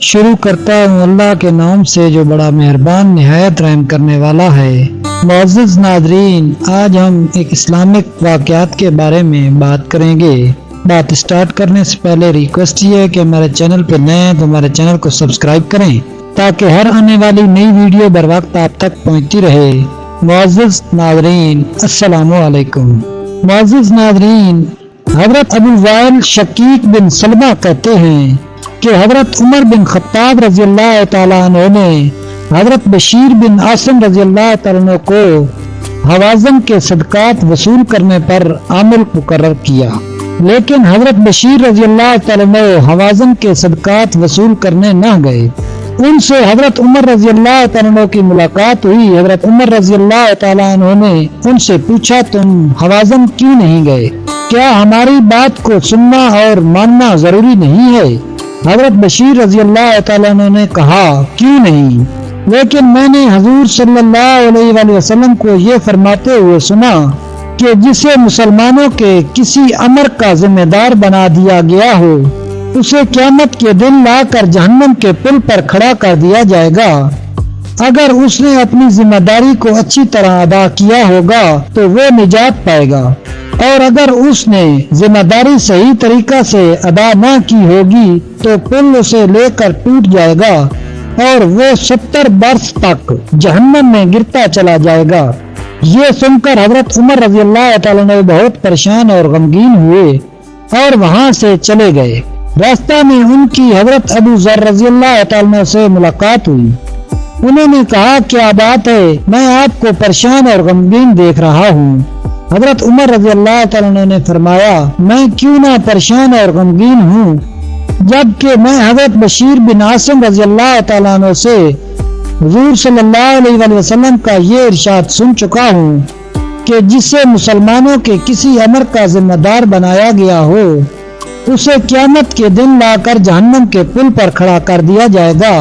شروع کرتا ہوں اللہ کے نام سے جو بڑا مہربان نہایت رحم کرنے والا ہے۔ معزز ناظرین، آج ہم ایک اسلامک واقعات کے بارے میں بات کریں گے۔ بات سٹارٹ کرنے سے پہلے ریکویسٹ یہ ہے کہ ہمارے چینل پہ نئے ہیں تو ہمارے چینل کو سبسکرائب کریں تاکہ ہر آنے والی نئی ویڈیو بر وقت آپ تک پہنچتی رہے۔ معزز ناظرین، السلام علیکم۔ معزز ناظرین، حضرت ابو وائل شقیق بن سلمہ کہتے ہیں کہ حضرت عمر بن خطاب رضی اللہ تعالیٰ عنہ نے حضرت بشیر بن عاصم رضی اللہ تعالیٰ عنہ کو حوازن کے صدقات وصول کرنے پر عامل مقرر کیا، لیکن حضرت بشیر رضی اللہ تعالیٰ عنہ حوازن کے صدقات وصول کرنے نہ گئے۔ ان سے حضرت عمر رضی اللہ تعالیٰ عنہ کی ملاقات ہوئی۔ حضرت عمر رضی اللہ تعالیٰ عنہ نے ان سے پوچھا، تم حوازن کیوں نہیں گئے؟ کیا ہماری بات کو سننا اور ماننا ضروری نہیں ہے؟ حضرت بشیر رضی اللہ تعالیٰ عنہ نے کہا، کیوں نہیں؟ لیکن میں نے حضور صلی اللہ علیہ وآلہ وسلم کو یہ فرماتے ہوئے سنا کہ جسے مسلمانوں کے کسی امر کا ذمہ دار بنا دیا گیا ہو اسے قیامت کے دن لا کر جہنم کے پل پر کھڑا کر دیا جائے گا۔ اگر اس نے اپنی ذمہ داری کو اچھی طرح ادا کیا ہوگا تو وہ نجات پائے گا، اور اگر اس نے ذمہ داری صحیح طریقہ سے ادا نہ کی ہوگی تو پل اسے لے کر ٹوٹ جائے گا اور وہ 70 برس تک جہنم میں گرتا چلا جائے گا۔ یہ سن کر حضرت عمر رضی اللہ تعالیٰ نے بہت پریشان اور غمگین ہوئے اور وہاں سے چلے گئے۔ راستہ میں ان کی حضرت ابو ذر رضی اللہ تعالیٰ سے ملاقات ہوئی۔ انہوں نے کہا، کیا بات ہے؟ میں آپ کو پریشان اور غمگین دیکھ رہا ہوں۔ حضرت عمر رضی اللہ تعالیٰ نے فرمایا، میں کیوں نہ پریشان اور غمگین ہوں جبکہ میں حضرت بشیر بن عاصم رضی اللہ تعالیٰ عنہ سے حضور صلی اللہ علیہ وآلہ وسلم کا یہ ارشاد سن چکا ہوں کہ جسے مسلمانوں کے کسی امر کا ذمہ دار بنایا گیا ہو اسے قیامت کے دن لا کر جہنم کے پل پر کھڑا کر دیا جائے گا۔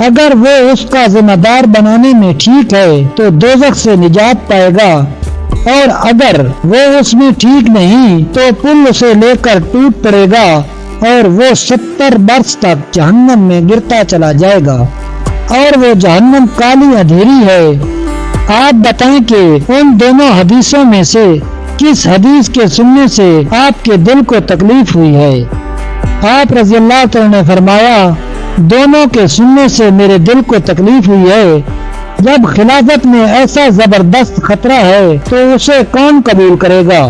اگر وہ اس کا ذمہ دار بنانے میں ٹھیک ہے تو دوزخ سے نجات پائے گا، اور اگر وہ اس میں ٹھیک نہیں تو پل اسے لے کر ٹوٹ پڑے گا اور وہ 70 برس تک جہنم میں گرتا چلا جائے گا، اور وہ جہنم کالی اندھیری ہے۔ آپ بتائیں کہ ان دونوں حدیثوں میں سے کس حدیث کے سننے سے آپ کے دل کو تکلیف ہوئی ہے؟ آپ رضی اللہ تعالیٰ نے فرمایا، دونوں کے سننے سے میرے دل کو تکلیف ہوئی ہے۔ جب خلافت میں ایسا زبردست خطرہ ہے تو اسے کون قبول کرے گا؟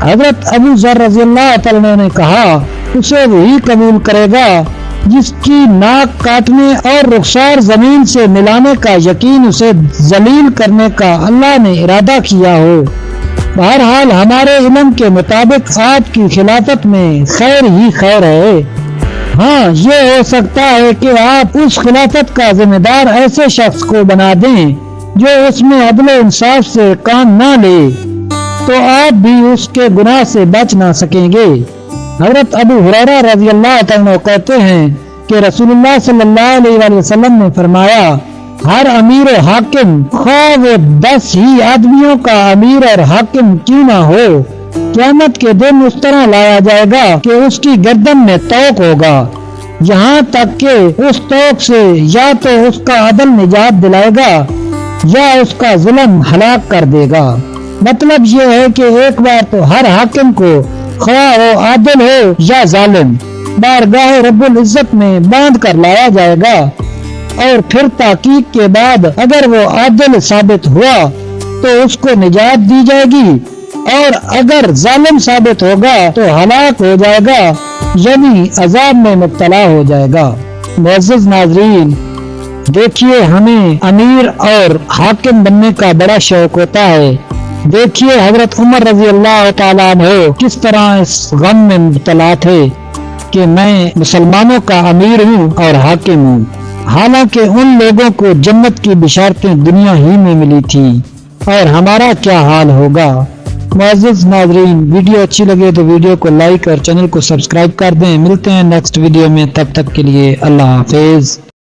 حضرت ابو ذر رضی اللہ تعالیٰ نے کہا، اسے وہی قبول کرے گا جس کی ناک کاٹنے اور رخسار زمین سے ملانے کا یقین اسے ذلیل کرنے کا اللہ نے ارادہ کیا ہو۔ بہرحال ہمارے علم کے مطابق آپ کی خلافت میں خیر ہی خیر ہے۔ ہاں، یہ ہو سکتا ہے کہ آپ اس خلافت کا ذمہ دار ایسے شخص کو بنا دیں جو اس میں عدل و انصاف سے کام نہ لے، تو آپ بھی اس کے گناہ سے بچ نہ سکیں گے۔ حضرت ابو ہریرہ رضی اللہ عنہ کہتے ہیں کہ رسول اللہ صلی اللہ علیہ وآلہ وسلم نے فرمایا، ہر امیر و حاکم خواہ وہ 10 ہی آدمیوں کا امیر اور حاکم کیوں نہ ہو، قیامت کے دن اس طرح لایا جائے گا کہ اس کی گردن میں طوق ہوگا، یہاں تک کہ اس طوق سے یا تو اس کا عدل نجات دلائے گا یا اس کا ظلم ہلاک کر دے گا۔ مطلب یہ ہے کہ ایک بار تو ہر حاکم کو خواہ وہ عادل ہو یا ظالم بارگاہ رب العزت میں باندھ کر لایا جائے گا، اور پھر تحقیق کے بعد اگر وہ عادل ثابت ہوا تو اس کو نجات دی جائے گی، اور اگر ظالم ثابت ہوگا تو ہلاک ہو جائے گا، یعنی عذاب میں مبتلا ہو جائے گا۔ معزز ناظرین، دیکھیے ہمیں امیر اور حاکم بننے کا بڑا شوق ہوتا ہے۔ دیکھیے حضرت عمر رضی اللہ تعالیٰ عنہ کس طرح اس غم میں مبتلا تھے کہ میں مسلمانوں کا امیر ہوں اور حاکم ہوں، حالانکہ ان لوگوں کو جنت کی بشارتیں دنیا ہی میں ملی تھی، اور ہمارا کیا حال ہوگا۔ معزز ناظرین، ویڈیو اچھی لگے تو ویڈیو کو لائک اور چینل کو سبسکرائب کر دیں۔ ملتے ہیں نیکسٹ ویڈیو میں، تب تک کے لیے اللہ حافظ۔